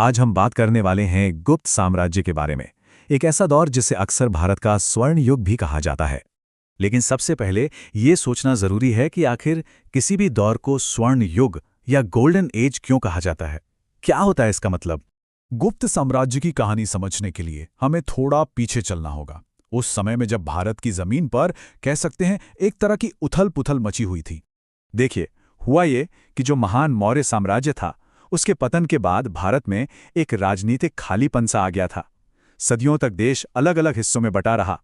आज हम बात करने वाले हैं गुप्त साम्राज्य के बारे में। एक ऐसा दौर जिसे अक्सर भारत का स्वर्ण युग भी कहा जाता है। लेकिन सबसे पहले ये सोचना जरूरी है कि आखिर किसी भी दौर को स्वर्ण युग या गोल्डन एज क्यों कहा जाता है। क्या होता है इसका मतलब? गुप्त साम्राज्य की कहानी समझने के लिए हमें थोड़ा पीछे चलना होगा। उस समय में जब भारत की जमीन पर कह सकते हैं एक तरह की उथल पुथल मची हुई थी। देखिए, हुआ ये कि जो महान मौर्य साम्राज्य था, उसके पतन के बाद भारत में एक राजनीतिक खालीपन सा आ गया था। सदियों तक देश अलग अलग हिस्सों में बटा रहा।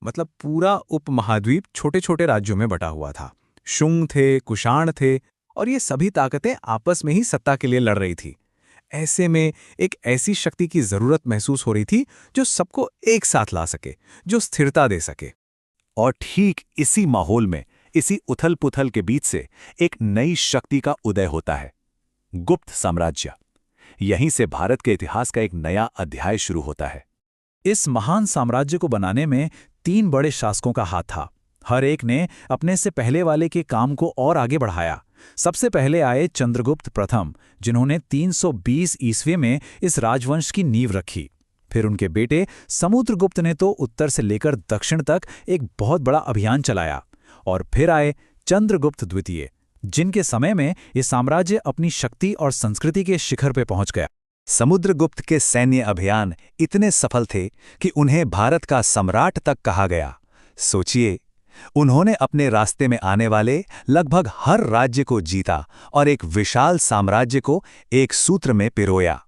मतलब पूरा उपमहाद्वीप छोटे छोटे राज्यों में बटा हुआ था। शुंग थे, कुषाण थे, और ये सभी ताकतें आपस में ही सत्ता के लिए लड़ रही थी। ऐसे में एक ऐसी शक्ति की जरूरत महसूस हो रही थी जो सबको एक साथ ला सके, जो स्थिरता दे सके। और ठीक इसी माहौल में, इसी उथल पुथल के बीच से एक नई शक्ति का उदय होता है, गुप्त साम्राज्य। यहीं से भारत के इतिहास का एक नया अध्याय शुरू होता है। इस महान साम्राज्य को बनाने में 3 बड़े शासकों का हाथ था। हर एक ने अपने से पहले वाले के काम को और आगे बढ़ाया। सबसे पहले आए चंद्रगुप्त प्रथम, जिन्होंने 320 ईस्वी में इस राजवंश की नींव रखी। फिर उनके बेटे समुद्रगुप्त ने तो उत्तर से लेकर दक्षिण तक एक बहुत बड़ा अभियान चलाया। और फिर आए चंद्रगुप्त द्वितीय, जिनके समय में ये साम्राज्य अपनी शक्ति और संस्कृति के शिखर पर पहुंच गया। समुद्रगुप्त के सैन्य अभियान इतने सफल थे कि उन्हें भारत का सम्राट तक कहा गया। सोचिए, उन्होंने अपने रास्ते में आने वाले लगभग हर राज्य को जीता और एक विशाल साम्राज्य को एक सूत्र में पिरोया।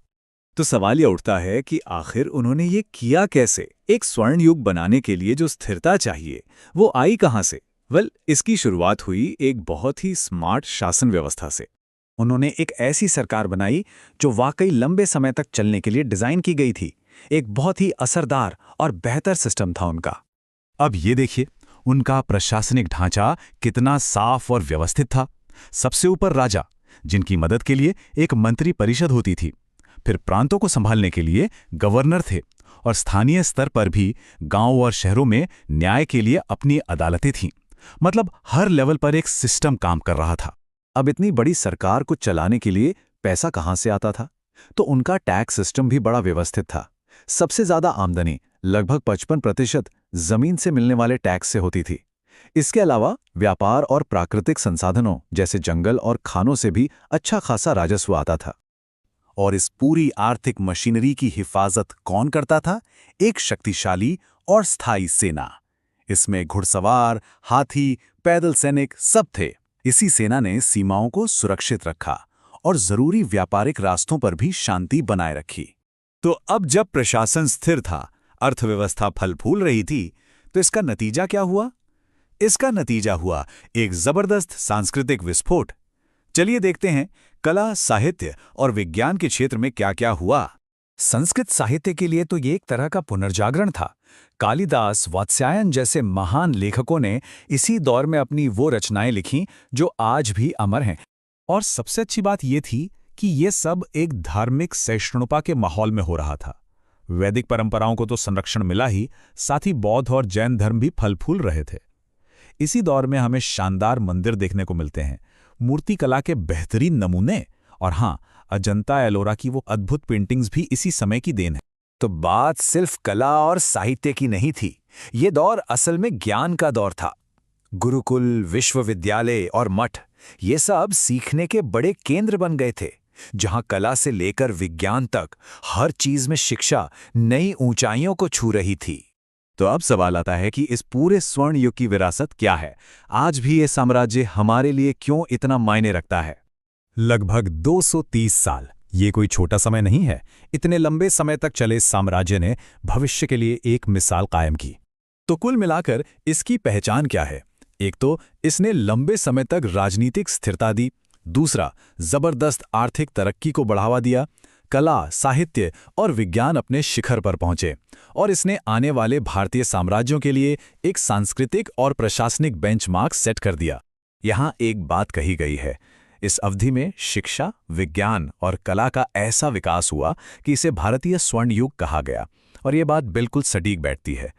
तो सवाल यह उठता है कि आखिर उन्होंने ये किया कैसे? एक स्वर्ण युग बनाने के लिए जो स्थिरता चाहिए, वो आई कहां से? इसकी शुरुआत हुई एक बहुत ही स्मार्ट शासन व्यवस्था से। उन्होंने एक ऐसी सरकार बनाई जो वाकई लंबे समय तक चलने के लिए डिजाइन की गई थी। एक बहुत ही असरदार और बेहतर सिस्टम था उनका। अब ये देखिए, उनका प्रशासनिक ढांचा कितना साफ और व्यवस्थित था। सबसे ऊपर राजा, जिनकी मदद के लिए एक मंत्री परिषद होती थी। फिर प्रांतों को संभालने के लिए गवर्नर थे, और स्थानीय स्तर पर भी गांव और शहरों में न्याय के लिए अपनी अदालतें थीं। मतलब हर लेवल पर एक सिस्टम काम कर रहा था। अब इतनी बड़ी सरकार को चलाने के लिए पैसा कहां से आता था? तो उनका टैक्स सिस्टम भी बड़ा व्यवस्थित था। सबसे ज्यादा आमदनी, लगभग 55%, जमीन से मिलने वाले टैक्स से होती थी। इसके अलावा व्यापार और प्राकृतिक संसाधनों जैसे जंगल और खानों से भी अच्छा खासा राजस्व आता था। और इस पूरी आर्थिक मशीनरी की हिफाजत कौन करता था? एक शक्तिशाली और स्थायी सेना। इसमें घुड़सवार, हाथी, पैदल सैनिक सब थे। इसी सेना ने सीमाओं को सुरक्षित रखा और जरूरी व्यापारिक रास्तों पर भी शांति बनाए रखी। तो अब जब प्रशासन स्थिर था, अर्थव्यवस्था फल फूल रही थी, तो इसका नतीजा क्या हुआ? इसका नतीजा हुआ एक जबरदस्त सांस्कृतिक विस्फोट। चलिए देखते हैं कला, साहित्य और विज्ञान के क्षेत्र में क्या क्या हुआ। संस्कृत साहित्य के लिए तो ये एक तरह का पुनर्जागरण था। कालिदास, वात्स्यायन जैसे महान लेखकों ने इसी दौर में अपनी वो रचनाएं लिखीं जो आज भी अमर हैं। और सबसे अच्छी बात ये थी कि ये सब एक धार्मिक सहिष्णुता के माहौल में हो रहा था। वैदिक परंपराओं को तो संरक्षण मिला ही, साथ ही बौद्ध और जैन धर्म भी फल फूल रहे थे। इसी दौर में हमें शानदार मंदिर देखने को मिलते हैं, मूर्तिकला के बेहतरीन नमूने, और हाँ, अजंता एलोरा की वो अद्भुत पेंटिंग्स भी इसी समय की देन है। तो बात सिर्फ कला और साहित्य की नहीं थी। ये दौर असल में ज्ञान का दौर था। गुरुकुल, विश्वविद्यालय और मठ, ये सब सीखने के बड़े केंद्र बन गए थे, जहां कला से लेकर विज्ञान तक हर चीज में शिक्षा नई ऊंचाइयों को छू रही थी। तो अब सवाल आता है कि इस पूरे स्वर्ण युग की विरासत क्या है? आज भी ये साम्राज्य हमारे लिए क्यों इतना मायने रखता है? लगभग 230 साल, ये कोई छोटा समय नहीं है। इतने लंबे समय तक चले इस साम्राज्य ने भविष्य के लिए एक मिसाल कायम की। तो कुल मिलाकर इसकी पहचान क्या है? एक तो इसने लंबे समय तक राजनीतिक स्थिरता दी। दूसरा, जबरदस्त आर्थिक तरक्की को बढ़ावा दिया। कला, साहित्य और विज्ञान अपने शिखर पर पहुंचे। और इसने आने वाले भारतीय साम्राज्यों के लिए एक सांस्कृतिक और प्रशासनिक बेंचमार्क सेट कर दिया। यहाँ एक बात कही गई है, इस अवधि में शिक्षा, विज्ञान और कला का ऐसा विकास हुआ कि इसे भारतीय स्वर्ण युग कहा गया। और ये बात बिल्कुल सटीक बैठती है।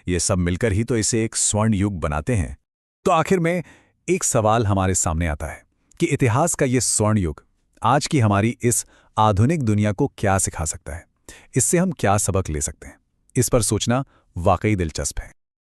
ये सब मिलकर ही तो इसे एक स्वर्ण युग बनाते हैं। तो आखिर में एक सवाल हमारे सामने आता है कि इतिहास का ये स्वर्ण युग, आज की हमारी इस आधुनिक दुनिया को क्या सिखा सकता है? इससे हम क्या सबक ले सकते हैं? इस पर सोचना वाकई दिलचस्प है।